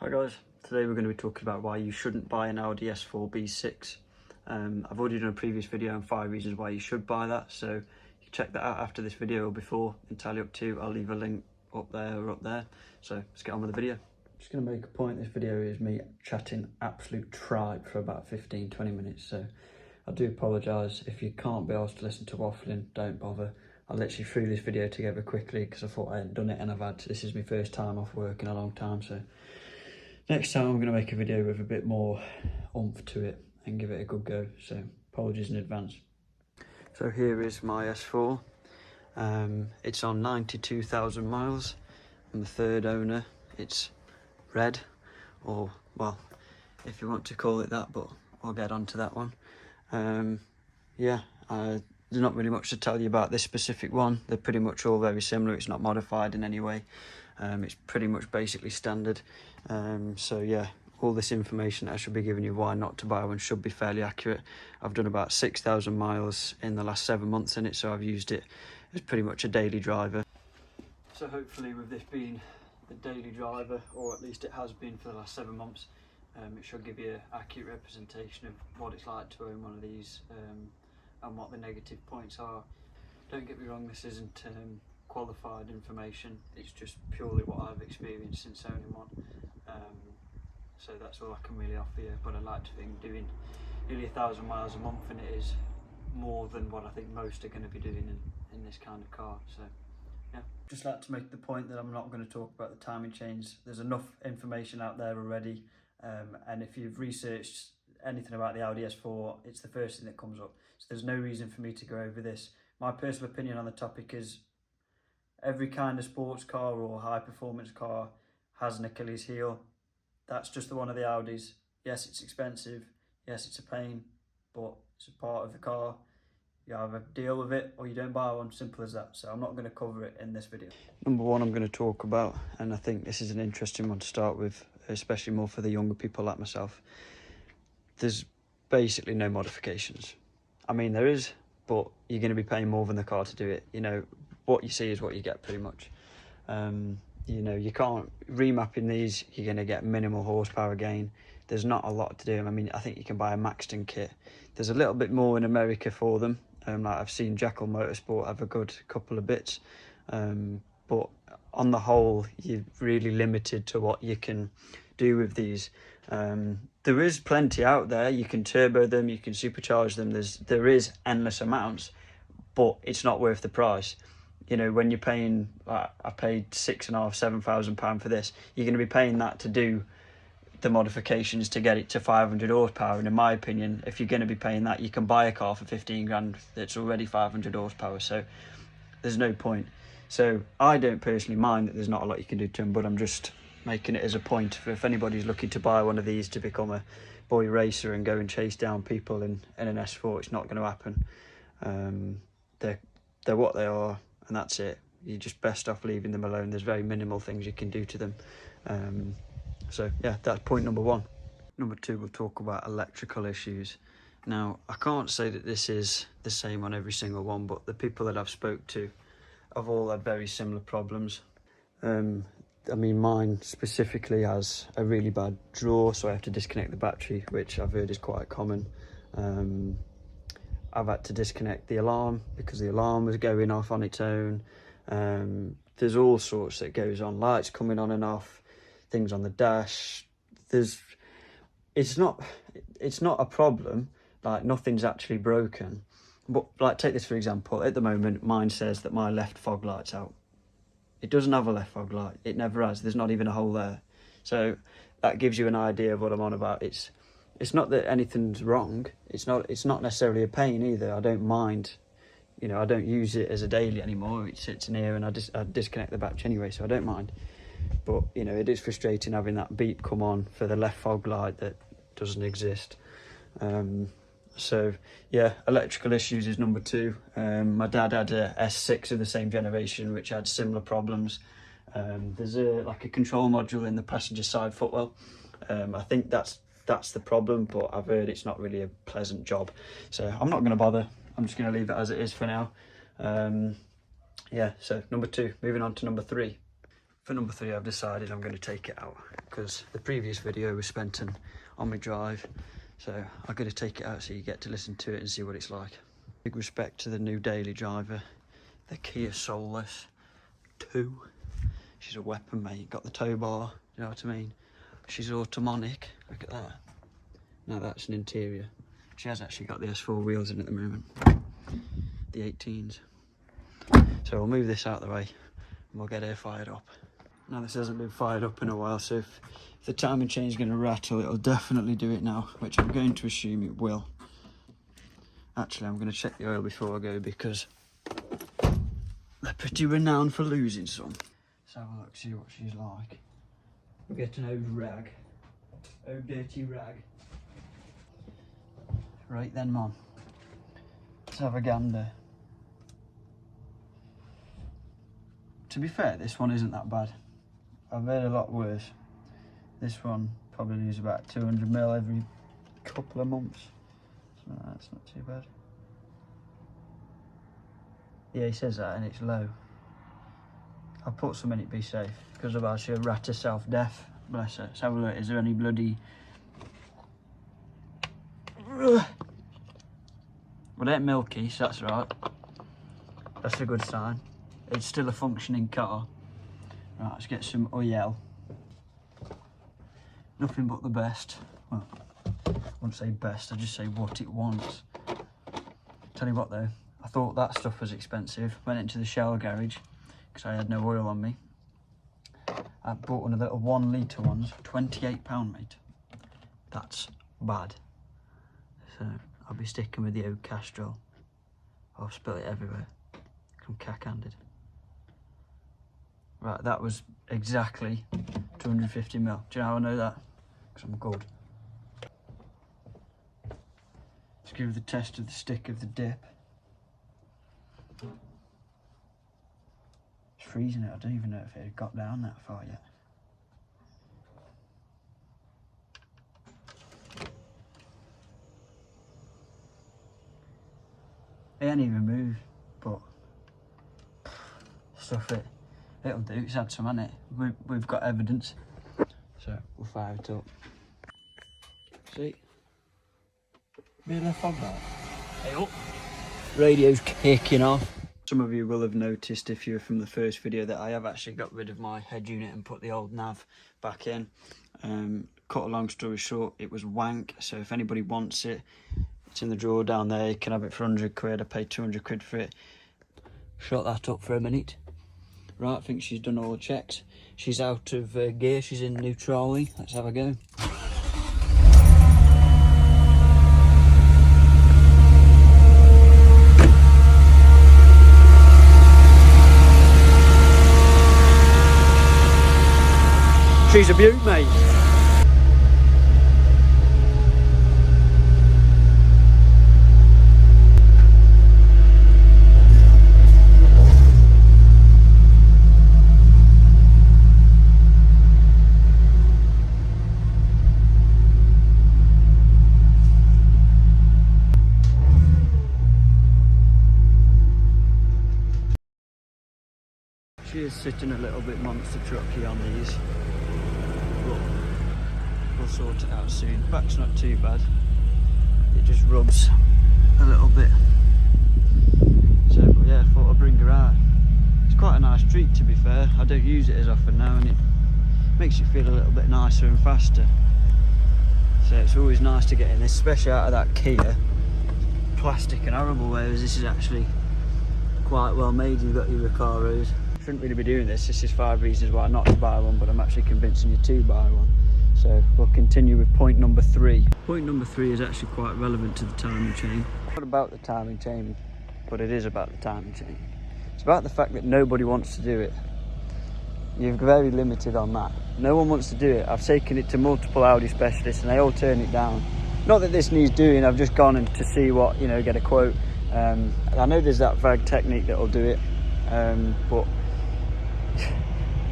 Hi guys, today we're going to be talking about why you shouldn't buy an Audi S4 B6. I've already done a previous video on 5 reasons why you should buy that, so you can check that out after this video or before, entirely up to you. I'll leave a link up there or up there, so let's get on with the video. Just going to make a point, this video is me chatting absolute tripe for about 15-20 minutes, so I do apologise. If you can't be asked to listen to waffling, don't bother. I literally threw this video together quickly because I thought I hadn't done it, and this is my first time off work in a long time, so next time I'm going to make a video with a bit more oomph to it and give it a good go, so apologies in advance. So here is my S4. It's on 92,000 miles. I'm the third owner. It's red, or well, if you want to call it that, but I'll get onto that one. There's not really much to tell you about this specific one. They're pretty much all very similar. It's not modified in any way. It's pretty much basically standard. So yeah, all this information that I should be giving you why not to buy one should be fairly accurate. I've done about 6,000 miles in the last 7 months in it, so I've used it as pretty much a daily driver. So hopefully with this being the daily driver, or at least it has been for the last 7 months, it should give you an accurate representation of what it's like to own one of these, and what the negative points are. Don't get me wrong, this isn't qualified information, it's just purely what I've experienced since owning one. So that's all I can really offer you, but I like to think doing nearly 1,000 miles a month, and it is more than what I think most are going to be doing in this kind of car. So yeah, just like to make the point that I'm not going to talk about the timing chains. There's enough information out there already, and if you've researched anything about the Audi S4, it's the first thing that comes up, so there's no reason for me to go over this. My personal opinion on the topic is every kind of sports car or high performance car has an Achilles heel. That's just the one of the Audis. Yes, it's expensive, yes, it's a pain, but it's a part of the car. You either deal with it or you don't buy one, simple as that. So I'm not going to cover it in this video. Number one I'm going to talk about, and I think this is an interesting one to start with, especially more for the younger people like myself. There's basically no modifications. I mean, there is, but you're going to be paying more than the car to do it. You know, what you see is what you get pretty much. You know, you can't remapping these, you're going to get minimal horsepower gain. There's not a lot to do. I mean, I think you can buy a Maxton kit. There's a little bit more in America for them. Like I've seen Jekyll Motorsport have a good couple of bits, but on the whole, you're really limited to what you can do with these. There is plenty out there. You can turbo them, you can supercharge them. There is endless amounts, but it's not worth the price. You know, when you're paying, I paid £6,500–7,000 for this, you're going to be paying that to do the modifications to get it to 500 horsepower. And in my opinion, if you're going to be paying that, you can buy a car for 15 grand that's already 500 horsepower. So there's no point. So I don't personally mind that there's not a lot you can do to them, but I'm just making it as a point for if anybody's looking to buy one of these to become a boy racer and go and chase down people in an S4, it's not going to happen. They're what they are, and that's it. You're just best off leaving them alone. There's very minimal things you can do to them. So yeah, that's point number one. Number two, we'll talk about electrical issues. Now, I can't say that this is the same on every single one, but the people that I've spoke to have all had very similar problems. I mean, mine specifically has a really bad draw, so I have to disconnect the battery, which I've heard is quite common. I've had to disconnect the alarm because the alarm was going off on its own. There's all sorts that goes on, lights coming on and off, things on the dash. It's not a problem, like nothing's actually broken. But like, take this for example, at the moment mine says that my left fog light's out. It doesn't have a left fog light, it never has, there's not even a hole there. So that gives you an idea of what I'm on about. It's not that anything's wrong, it's not necessarily a pain either. I don't mind, you know, I don't use it as a daily anymore. It sits in here and I disconnect the battery anyway, so I don't mind. But you know, it is frustrating having that beep come on for the left fog light that doesn't exist. So yeah, electrical issues is number two. My dad had a S6 of the same generation which had similar problems. There's like a control module in the passenger side footwell. I think that's the problem, but I've heard it's not really a pleasant job, so I'm not going to bother. I'm just going to leave it as it is for now. Yeah, so number two. Moving on to number three. For number 3, I've decided I'm going to take it out because the previous video was spent on my drive, so I'm going to take it out so you get to listen to it and see what it's like. Big respect to the new daily driver, the Kia Soulless 2. She's a weapon, mate. Got the tow bar, you know what I mean? She's automatic. Look at that. Now that's an interior. She has actually got the S4 wheels in at the moment, the 18s. So we'll move this out of the way and we'll get her fired up. Now this hasn't been fired up in a while, so if the timing chain is going to rattle, it'll definitely do it now, which I'm going to assume it will. Actually, I'm going to check the oil before I go because they're pretty renowned for losing some. Let's have a look, see what she's like. We'll get an old rag. Old dirty rag. Right then, Mom. Let's have a gander. To be fair, this one isn't that bad. I've heard a lot worse. This one probably loses about 200ml every couple of months. So that's not too bad. Yeah, he says that and it's low. I'll put some in it, be safe, because otherwise she'll rat herself deaf. Bless her. Let's have a look. Is there any bloody... Well, it ain't milky, so that's right. That's a good sign. It's still a functioning car. Right, let's get some oil. Nothing but the best. Well, I wouldn't say best, I just say what it wants. Tell you what though, I thought that stuff was expensive. Went into the Shell garage because I had no oil on me. I bought one of the little 1 litre ones, £28, mate. That's bad. So I'll be sticking with the old Castrol. I'll spill it everywhere. I'm cack-handed. Right, that was exactly 250ml. Do you know how I know that? Because I'm good. Let's give the test of the stick of the dip. It's freezing it. I don't even know if it had got down that far yet. It ain't even moved, but stuff it. It'll do. It's had some, hasn't it? We've got evidence. So we'll fire it up. See? Bit of fog light. Hey up. Radio's kicking off. Some of you will have noticed if you're from the first video that I have actually got rid of my head unit and put the old nav back in. Cut a long story short, it was wank. So if anybody wants it, it's in the drawer down there. You can have it for 100 quid. I paid 200 quid for it. Shut that up for a minute. Right, I think she's done all the checks. She's out of gear, she's in neutrally. Let's have a go. She's a beaut, mate. She is sitting a little bit monster trucky on these, but we'll sort it out soon. Back's not too bad, it just rubs a little bit. So, but yeah, I thought I'd bring her out. It's quite a nice treat, to be fair. I don't use it as often now and it makes you feel a little bit nicer and faster. So it's always nice to get in this, especially out of that Kia. Plastic and horrible, whereas this is actually quite well made. You've got your Recaros. Shouldn't really be doing this. This is 5 reasons why not to buy one, but I'm actually convincing you to buy one. So we'll continue with point number 3. Point number 3 is actually quite relevant to the timing chain. Not about the timing chain, but it is about the timing chain. It's about the fact that nobody wants to do it. You're very limited on that. No one wants to do it. I've taken it to multiple Audi specialists and they all turn it down. Not that this needs doing, I've just gone and to see what, you know, get a quote. I know there's that VAG technique that'll do it, but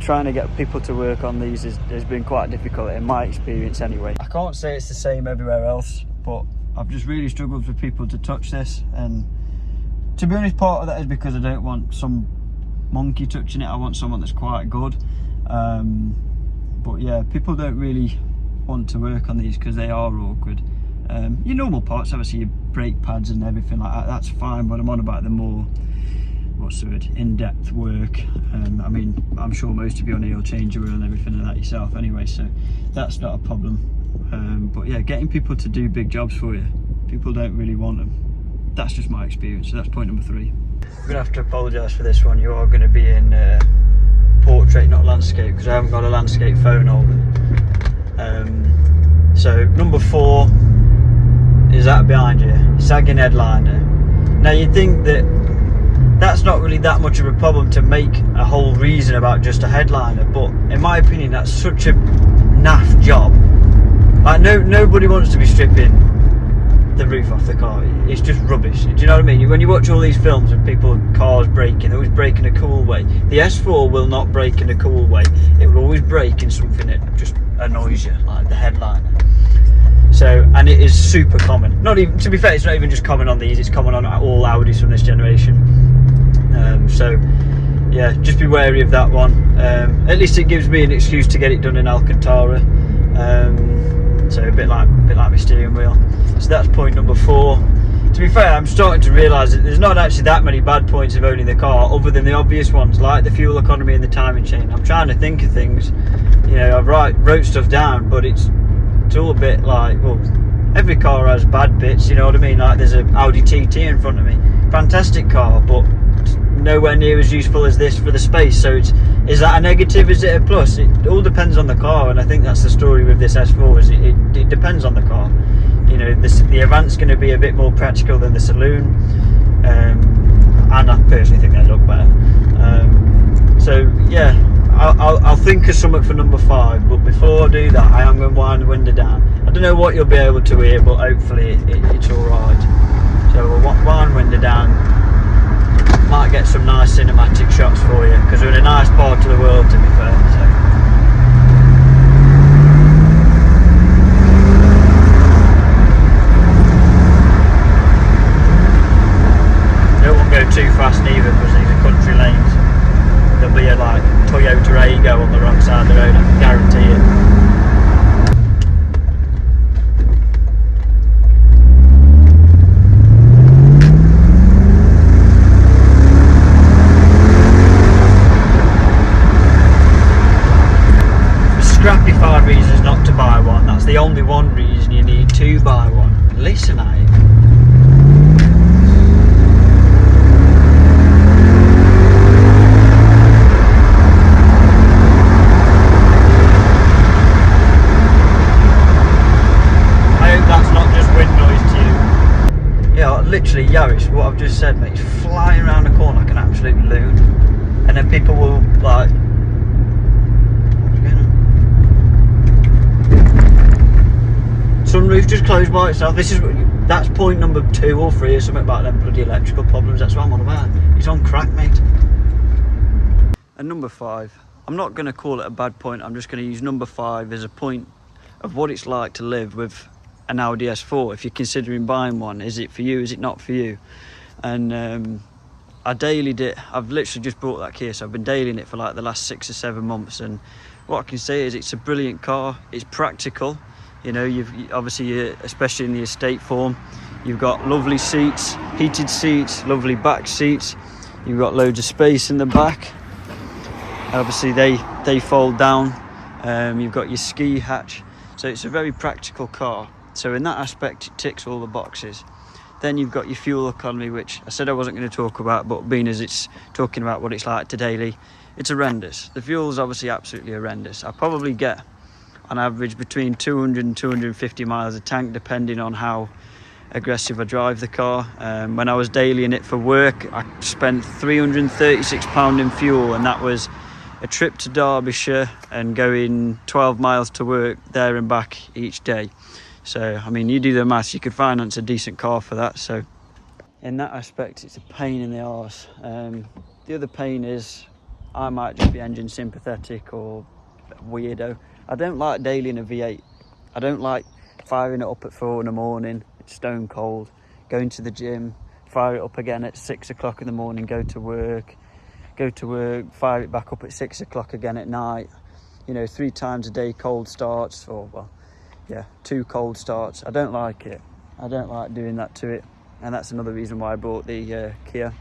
trying to get people to work on these has been quite difficult in my experience anyway. I can't say it's the same everywhere else, but I've just really struggled for people to touch this, and to be honest, part of that is because I don't want some monkey touching it. I want someone that's quite good. But yeah, people don't really want to work on these because they are awkward. Your normal parts, obviously your brake pads and everything like that, that's fine, but I'm on about the more, what's the word, in-depth work. I mean, I'm sure most of you on here will change your oil and everything like that yourself anyway, so that's not a problem. But yeah, getting people to do big jobs for you, people don't really want them. That's just my experience. So that's point number 3. I'm gonna have to apologise for this one. You are going to be in portrait, not landscape, because I haven't got a landscape phone holder. So number 4 is that behind you, sagging headliner. Now you'd think that that's not really that much of a problem to make a whole reason about just a headliner, but in my opinion that's such a naff job. Like nobody wants to be stripping the roof off the car. It's just rubbish. Do you know what I mean? When you watch all these films of people, cars braking, they're always brake in a cool way. The S4 will not brake in a cool way. It will always brake in something that just annoys you, like the headliner. So, and it is super common. Not even, to be fair, it's not even just common on these, it's common on all Audis from this generation. So yeah, just be wary of that one. At least it gives me an excuse to get it done in Alcantara. So a bit like my steering wheel. So that's point number 4. To be fair, I'm starting to realise that there's not actually that many bad points of owning the car, other than the obvious ones like the fuel economy and the timing chain. I'm trying to think of things, you know, I've wrote stuff down, but it's all a bit like, well, every car has bad bits, you know what I mean? Like there's an Audi TT in front of me, fantastic car, but nowhere near as useful as this for the space. So is that a negative, is it a plus? It all depends on the car, and I think that's the story with this S4, is it depends on the car. You know, the Avant's going to be a bit more practical than the Saloon, and I personally think they look better. So yeah, I'll think of something for number 5, but before I do that, I am going to wind the window down. I don't know what you'll be able to hear, but hopefully it's alright. So we'll wind the window down. Might get some nice cinematic shots for you, because we're in a nice part of the world, to be fair. So. Don't want to go too fast neither, because these are country lanes. There'll be a like Toyota Aygo on the wrong side of the road, I can guarantee it. Scrappy 5 reasons not to buy one. That's the only one reason you need to buy one. Listen at it. I hope that's not just wind noise to you. Yeah, literally Yaris, what I've just said, mate, it's flying around the corner like an absolute loon. And then people will like, sunroof just closed by itself. That's point number 2 or 3 or something about them bloody electrical problems. That's what I'm on about. It's on crack, mate. And number 5, I'm not going to call it a bad point, I'm just going to use number 5 as a point of what it's like to live with an Audi S4 if you're considering buying one. Is it for you, is it not for you? And I dailied it. I've literally just bought that Kia, so I've been dailying it for like the last 6 or 7 months, and what I can say is it's a brilliant car. It's practical. You know, obviously, especially in the estate form, you've got lovely seats, heated seats, lovely back seats. You've got loads of space in the back. Obviously, they fold down. You've got your ski hatch, so it's a very practical car. So in that aspect, it ticks all the boxes. Then you've got your fuel economy, which I said I wasn't going to talk about, but being as it's talking about what it's like to daily, it's horrendous. The fuel is obviously absolutely horrendous. I probably get on average between 200 and 250 miles a tank, depending on how aggressive I drive the car. When I was dailying it for work, I spent £336 in fuel, and that was a trip to Derbyshire and going 12 miles to work there and back each day. So I mean, you do the maths, you could finance a decent car for that. So in that aspect, it's a pain in the arse. The other pain is I might just be engine sympathetic or weirdo. I don't like dailying a V8. I don't like firing it up at 4 in the morning, it's stone cold, going to the gym, fire it up again at 6 o'clock in the morning, go to work, go to work, fire it back up at 6 o'clock again at night. You know, 3 times a day cold starts, or well, yeah, 2 cold starts. I don't like it. I don't like doing that to it, and that's another reason why I bought the Kia.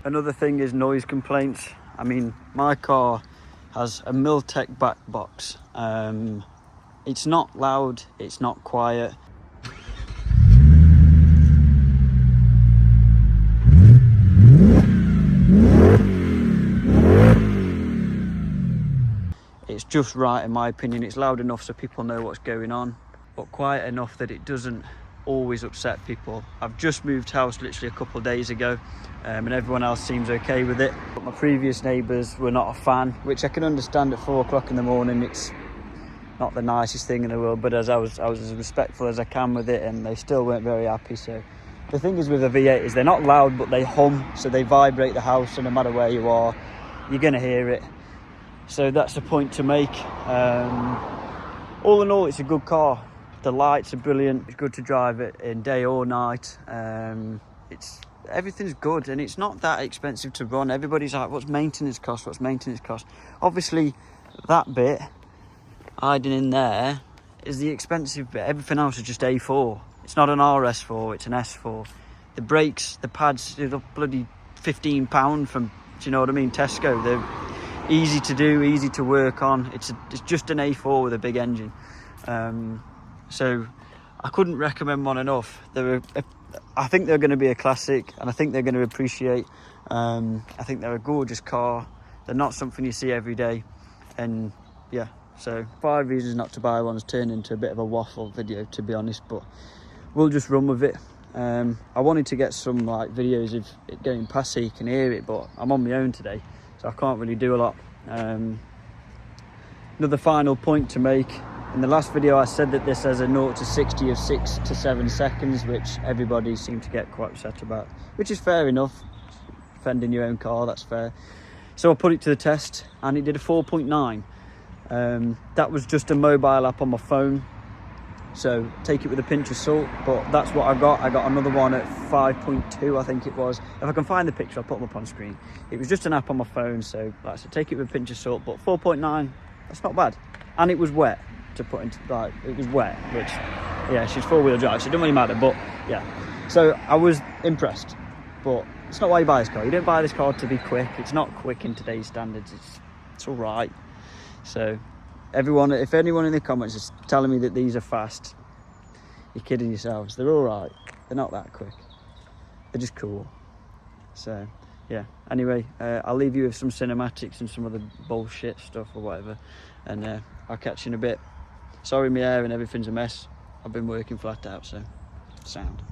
Another thing is noise complaints. I mean, my car has a Miltech back box. It's not loud, it's not quiet. It's just right in my opinion. It's loud enough so people know what's going on, but quiet enough that it doesn't always upset people. I've just moved house literally a couple of days ago, and everyone else seems okay with it. But my previous neighbours were not a fan, which I can understand at 4 o'clock in the morning. It's not the nicest thing in the world, but I was as respectful as I can with it, and they still weren't very happy. So the thing is with a V8 is they're not loud, but they hum, so they vibrate the house, and no matter where you are, you're going to hear it. So that's the point to make. All in all, it's a good car. The lights are brilliant. It's good to drive it in day or night. Everything's good, and it's not that expensive to run. Everybody's like, what's maintenance cost? What's maintenance cost? Obviously, that bit hiding in there is the expensive bit. Everything else is just A4. It's not an RS4, it's an S4. The brakes, the pads, they're bloody £15 from, do you know what I mean, Tesco. They're easy to do, easy to work on. It's just an A4 with a big engine. So I couldn't recommend one enough. I think they're going to be a classic, and I think they're going to appreciate. I think they're a gorgeous car. They're not something you see every day, and yeah. So 5 reasons not to buy one's turned into a bit of a waffle video, to be honest, but we'll just run with it. I wanted to get some like videos of it going past so you can hear it, but I'm on my own today, so I can't really do a lot. Another final point to make. In the last video I said that this has a 0 to 60 of 6 to 7 seconds, which everybody seemed to get quite upset about, which is fair enough. Defending your own car, that's fair. So I put it to the test, and it did a 4.9. That was just a mobile app on my phone, so take it with a pinch of salt, but that's what I got. I got another one at 5.2, I think it was. If I can find the picture, I'll put them up on screen. It was just an app on my phone, so like I said, take it with a pinch of salt, but 4.9, that's not bad. And it was wet, to put into, like, it was wet, which, yeah, she's 4-wheel drive, so it doesn't really matter, but yeah. So I was impressed, but it's not why you buy this car. You don't buy this car to be quick. It's not quick in today's standards. It's all right. So everyone, if anyone in the comments is telling me that these are fast, you're kidding yourselves. They're all right. They're not that quick. They're just cool. So yeah, anyway, I'll leave you with some cinematics and some other bullshit stuff or whatever, and I'll catch you in a bit. Sorry my hair and everything's a mess. I've been working flat out, so sound.